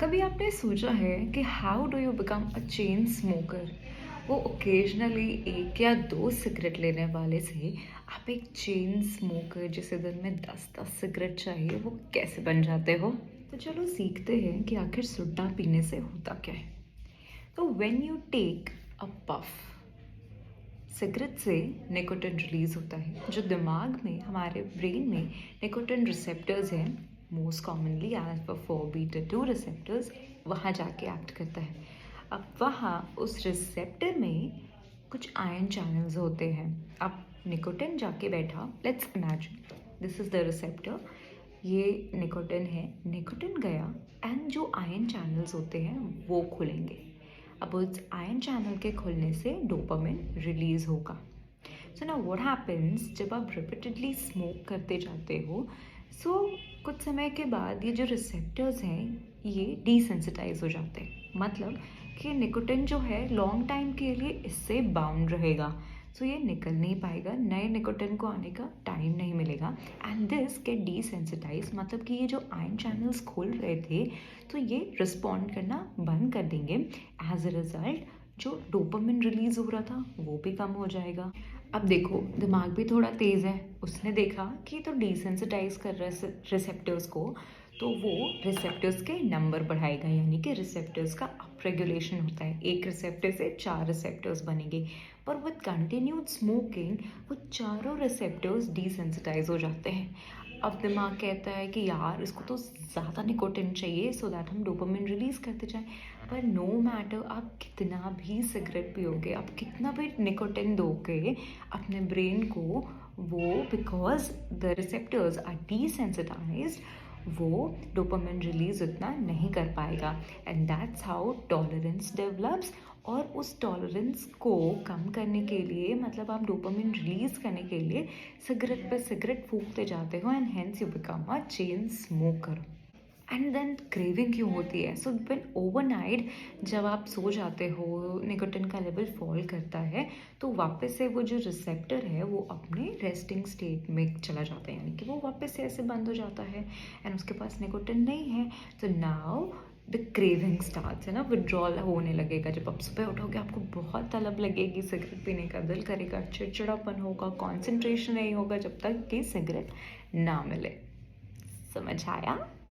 कभी आपने सोचा है कि how do you become a chain smoker? वो ओकेजनली एक या दो सिगरेट लेने वाले से आप एक चेन स्मोकर जिसे दिन में 10-10 सिगरेट चाहिए, वो कैसे बन जाते हो? तो चलो सीखते हैं कि आखिर सुट्टा पीने से होता क्या है। तो when you take a puff, cigarette से निकोटिन रिलीज होता है जो दिमाग में, हमारे ब्रेन में निकोटिन रिसेप्टर्स हैं, most commonly alpha 4 beta 2 receptors, वहाँ जाके एक्ट करता है। अब वहाँ उस रिसेप्टर में कुछ आयन चैनल्स होते हैं। अब निकोटिन जाके बैठा, let's imagine this is the receptor, ये निकोटिन है, निकोटिन गया एंड जो आयन चैनल्स होते हैं वो खुलेंगे। अब उस आयन चैनल के खुलने से डोपामिन रिलीज होगा। सो ना व्हाट हैपेंस, जब आप रिपीटेडली स्मोक करते जाते हो, सो कुछ समय के बाद ये जो रिसेप्टर्स हैं ये डिसेंसिटाइज हो जाते हैं। मतलब कि निकोटिन जो है लॉन्ग टाइम के लिए इससे बाउंड रहेगा, सो ये निकल नहीं पाएगा, नए निकोटिन को आने का टाइम नहीं मिलेगा एंड दिस गेट डिसेंसिटाइज। मतलब कि ये जो आयन चैनल्स खोल रहे थे तो ये रिस्पॉन्ड करना बंद कर देंगे। एज अ रिजल्ट जो डोपामिन रिलीज हो रहा था वो भी कम हो जाएगा। अब देखो दिमाग भी थोड़ा तेज़ है, उसने देखा कि तो डिसेंसिटाइज कर रहा है रिसेप्टर्स को, तो वो रिसेप्टर्स के नंबर बढ़ाएगा, यानी कि रिसेप्टर्स का अप रेगुलेशन होता है, एक रिसेप्टर से 4 रिसेप्टर्स बनेंगे। पर विद कंटिन्यूड स्मोकिंग वो चारों रिसेप्टर्स डिसेंसिटाइज हो जाते हैं। अब दिमाग कहता है कि यार इसको तो ज़्यादा निकोटिन चाहिए सो दैट हम डोपामिन रिलीज़ करते जाएं। पर नो मैटर आप कितना भी सिगरेट पियोगे, आप कितना भी निकोटिन दोगे अपने ब्रेन को, वो बिकॉज द रिसेप्टर्स आर डिसेंसिटाइज्ड, वो डोपामिन रिलीज उतना नहीं कर पाएगा and that's how tolerance develops. और उस टॉलरेंस को कम करने के लिए, मतलब आप डोपामिन रिलीज करने के लिए सिगरेट पे सिगरेट फूकते जाते हो and hence you become a chain smoker. And then craving क्यों होती है? सो व्हेन ओवरनाइट जब आप सो जाते हो, निकोटिन का लेवल फॉल करता है, तो वापस से वो जो रिसेप्टर है वो अपने रेस्टिंग स्टेट में चला जाता है, यानी कि वो वापस से ऐसे बंद हो जाता है एंड उसके पास निकोटिन नहीं है। तो नाउ द क्रेविंग स्टार्ट्स, है ना, विड्रॉल होने लगेगा। जब आप सुबह उठोगे आपको बहुत तलब लगेगी, सिगरेट पीने का दिल करेगा, चिड़चिड़ापन होगा, कॉन्सेंट्रेशन नहीं होगा जब तक कि सिगरेट ना मिले। समझ आया?